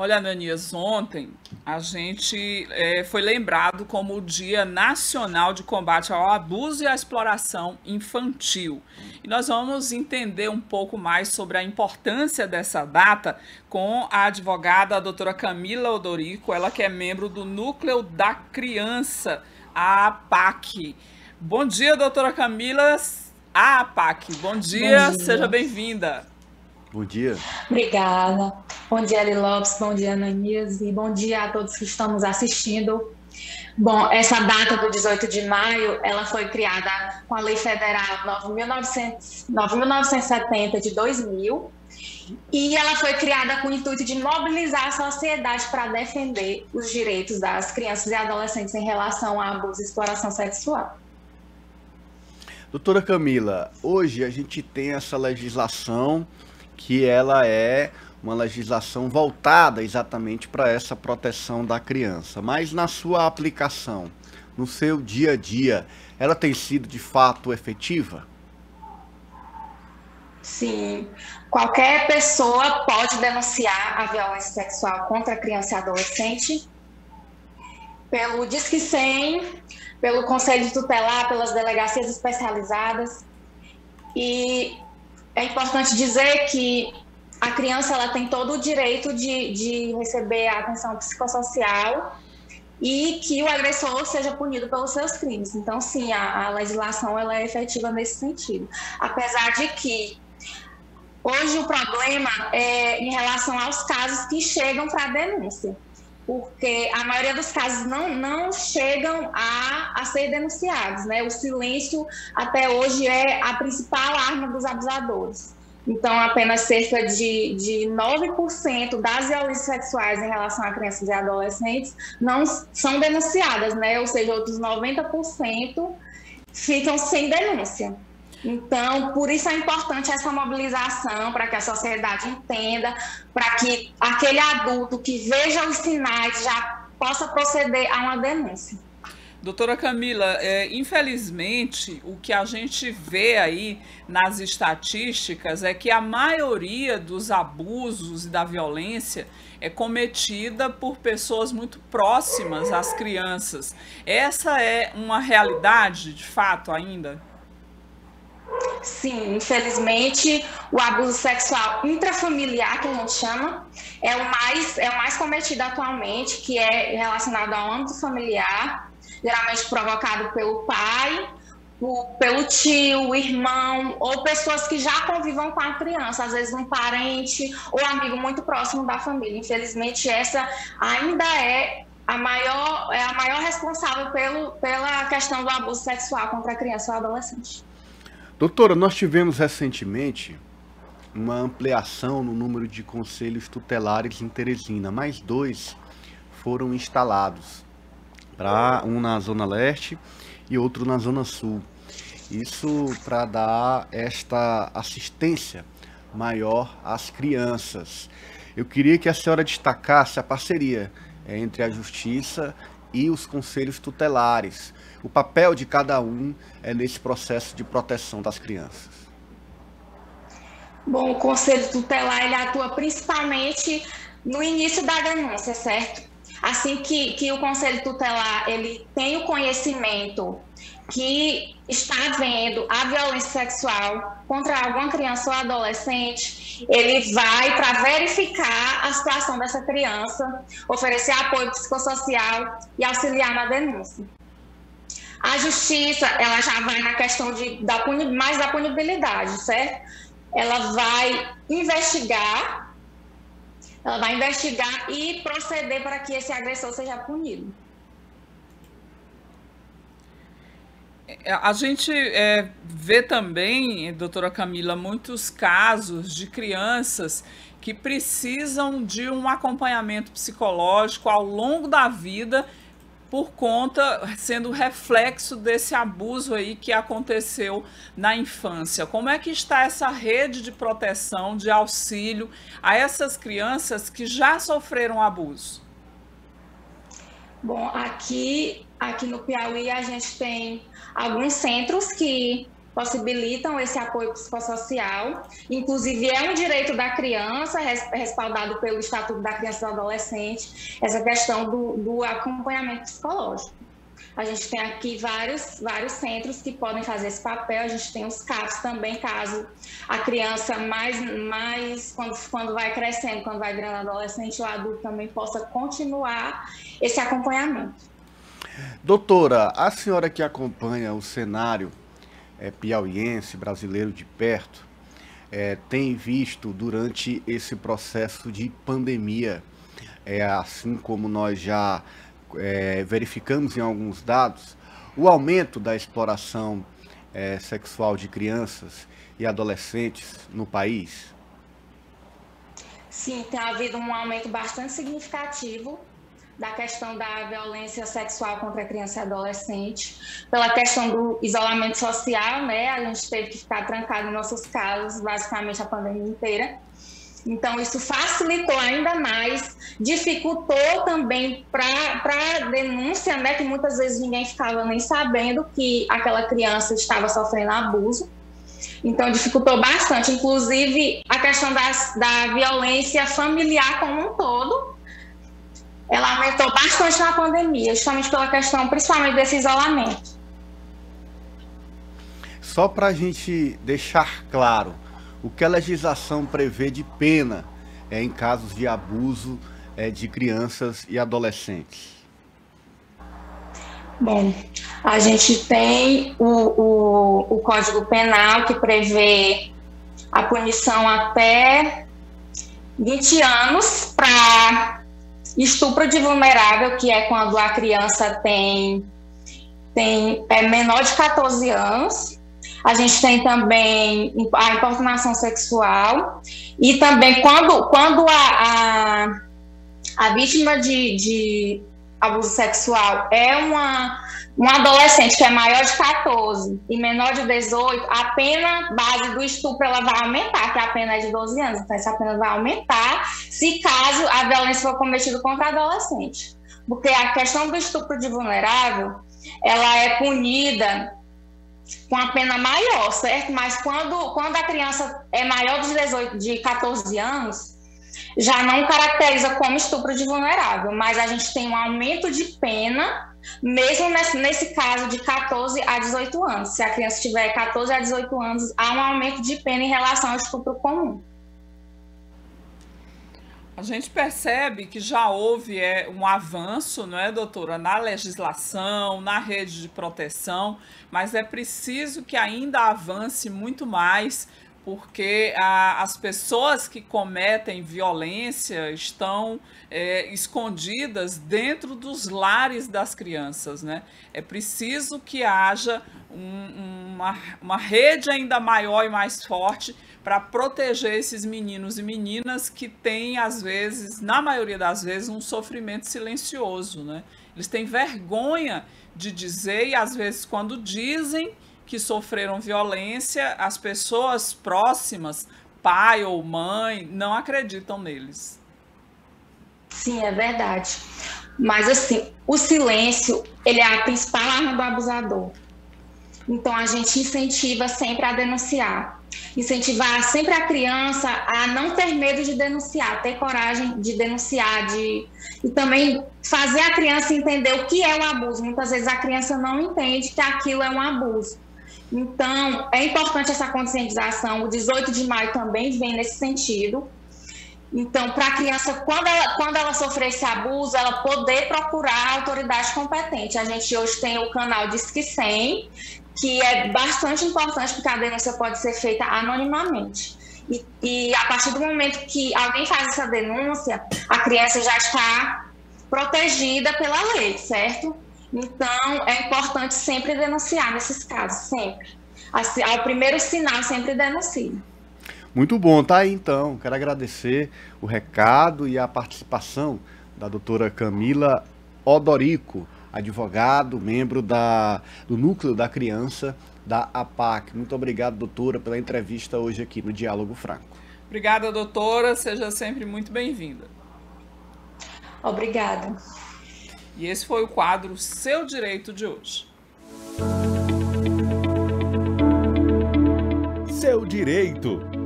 Olha, Ananias, ontem a gente foi lembrado como o Dia Nacional de Combate ao Abuso e à Exploração Infantil. E nós vamos entender um pouco mais sobre a importância dessa data com a advogada, a doutora Camila Odorico, ela que é membro do Núcleo da Criança, a APAC. Bom dia, doutora Camila, a APAC. Bom Bom dia, seja dia. bem-vinda. Bom dia. Obrigada. Bom dia, Eli Lopes. Bom dia, Ananias. E bom dia a todos que estão nos assistindo. Bom, essa data do 18 de maio, ela foi criada com a Lei Federal 9.970 de 2000 e ela foi criada com o intuito de mobilizar a sociedade para defender os direitos das crianças e adolescentes em relação a abuso e exploração sexual. Doutora Camila, hoje a gente tem essa legislação que ela é uma legislação voltada exatamente para essa proteção da criança, mas na sua aplicação, no seu dia a dia, ela tem sido de fato efetiva? Sim, qualquer pessoa pode denunciar a violência sexual contra a criança e adolescente pelo Disque 100, pelo Conselho Tutelar, pelas delegacias especializadas. E é importante dizer que a criança ela tem todo o direito de receber a atenção psicossocial e que o agressor seja punido pelos seus crimes. Então, sim, a legislação ela é efetiva nesse sentido. Apesar de que hoje o problema é em relação aos casos que chegam para a denúncia, porque a maioria dos casos não chegam a ser denunciados, né? O silêncio até hoje é a principal arma dos abusadores. Então, apenas cerca de 9% das violências sexuais em relação a crianças e adolescentes não são denunciadas, né? Ou seja, outros 90% ficam sem denúncia. Então, por isso é importante essa mobilização, para que a sociedade entenda, para que aquele adulto que veja os sinais já possa proceder a uma denúncia. Doutora Camila, infelizmente, o que a gente vê aí nas estatísticas é que a maioria dos abusos e da violência é cometida por pessoas muito próximas às crianças. Essa é uma realidade, de fato, ainda? Sim, infelizmente, o abuso sexual intrafamiliar, que a gente chama, é o mais cometido atualmente, que é relacionado ao âmbito familiar, geralmente provocado pelo pai, pelo tio, irmão, ou pessoas que já convivam com a criança, às vezes um parente ou amigo muito próximo da família. Infelizmente, essa ainda é a maior responsável pela questão do abuso sexual contra a criança ou adolescente. Doutora, nós tivemos recentemente uma ampliação no número de conselhos tutelares em Teresina, mais 2 foram instalados, um na Zona Leste e outro na Zona Sul. Isso para dar esta assistência maior às crianças. Eu queria que a senhora destacasse a parceria entre a Justiça e os conselhos tutelares, o papel de cada um nesse processo de proteção das crianças. Bom, o Conselho Tutelar ele atua principalmente no início da denúncia, certo? Assim que o Conselho Tutelar ele tem o conhecimento que está havendo a violência sexual contra alguma criança ou adolescente, ele vai para verificar a situação dessa criança, oferecer apoio psicossocial e auxiliar na denúncia. A Justiça, ela já vai na questão mais da punibilidade, certo? Ela vai investigar e proceder para que esse agressor seja punido. A gente vê também, doutora Camila, muitos casos de crianças que precisam de um acompanhamento psicológico ao longo da vida por conta, sendo reflexo desse abuso aí que aconteceu na infância. Como é que está essa rede de proteção, de auxílio a essas crianças que já sofreram abuso? Bom, aqui no Piauí a gente tem alguns centros que possibilitam esse apoio psicossocial. Inclusive, é um direito da criança, respaldado pelo Estatuto da Criança e do Adolescente, essa questão do acompanhamento psicológico. A gente tem aqui vários centros que podem fazer esse papel. A gente tem os CAPs também, caso a criança quando vai crescendo, quando vai virando adolescente, o adulto também possa continuar esse acompanhamento. Doutora, a senhora que acompanha o cenário piauiense, brasileiro de perto, tem visto durante esse processo de pandemia, assim como nós já verificamos em alguns dados, o aumento da exploração sexual de crianças e adolescentes no país? Sim, tem havido um aumento bastante significativo da questão da violência sexual contra a criança e adolescente, pela questão do isolamento social, né? A gente teve que ficar trancado em nossos casos, basicamente a pandemia inteira. Então, isso facilitou ainda mais, dificultou também para a denúncia, né? Que muitas vezes ninguém ficava nem sabendo que aquela criança estava sofrendo abuso. Então, dificultou bastante, inclusive a questão da violência familiar como um todo. Ela aumentou bastante na pandemia, justamente pela questão, principalmente desse isolamento. Só para a gente deixar claro, o que a legislação prevê de pena em casos de abuso de crianças e adolescentes? Bom, a gente tem o Código Penal, que prevê a punição até 20 anos para estupro de vulnerável, que é quando a criança é menor de 14 anos. A gente tem também a importunação sexual e também quando a vítima de abuso sexual é um adolescente que é maior de 14 e menor de 18, a pena base do estupro ela vai aumentar, que a pena é de 12 anos. Então, essa pena vai aumentar se caso a violência for cometida contra adolescente. Porque a questão do estupro de vulnerável, ela é punida com a pena maior, certo? Mas quando a criança é maior de 14 anos, já não caracteriza como estupro de vulnerável, mas a gente tem um aumento de pena, mesmo nesse caso de 14 a 18 anos. Se a criança tiver 14 a 18 anos, há um aumento de pena em relação ao estupro comum. A gente percebe que já houve um avanço, não é, doutora, na legislação, na rede de proteção, mas é preciso que ainda avance muito mais, porque as pessoas que cometem violência estão escondidas dentro dos lares das crianças, né? É preciso que haja uma rede ainda maior e mais forte para proteger esses meninos e meninas que têm, às vezes, na maioria das vezes, um sofrimento silencioso, né? Eles têm vergonha de dizer e, às vezes, quando dizem que sofreram violência, as pessoas próximas, pai ou mãe, não acreditam neles. Sim, é verdade. Mas, assim, o silêncio, ele é a principal arma do abusador. Então, a gente incentiva sempre a denunciar. Incentivar sempre a criança a não ter medo de denunciar, ter coragem de denunciar, e também fazer a criança entender o que é o abuso. Muitas vezes a criança não entende que aquilo é um abuso. Então, é importante essa conscientização. O 18 de maio também vem nesse sentido. Então, para a criança, quando ela sofrer esse abuso, ela poder procurar a autoridade competente. A gente hoje tem o canal Disque 100, que é bastante importante, porque a denúncia pode ser feita anonimamente. E a partir do momento que alguém faz essa denúncia, a criança já está protegida pela lei, certo? Então, é importante sempre denunciar nesses casos, sempre. Assim, ao primeiro sinal, sempre denuncie. Muito bom, tá aí então. Quero agradecer o recado e a participação da doutora Camila Odorico, advogado, membro do Núcleo da Criança da APAC. Muito obrigado, doutora, pela entrevista hoje aqui no Diálogo Franco. Obrigada, doutora. Seja sempre muito bem-vinda. Obrigada. E esse foi o quadro Seu Direito de hoje. seu direito.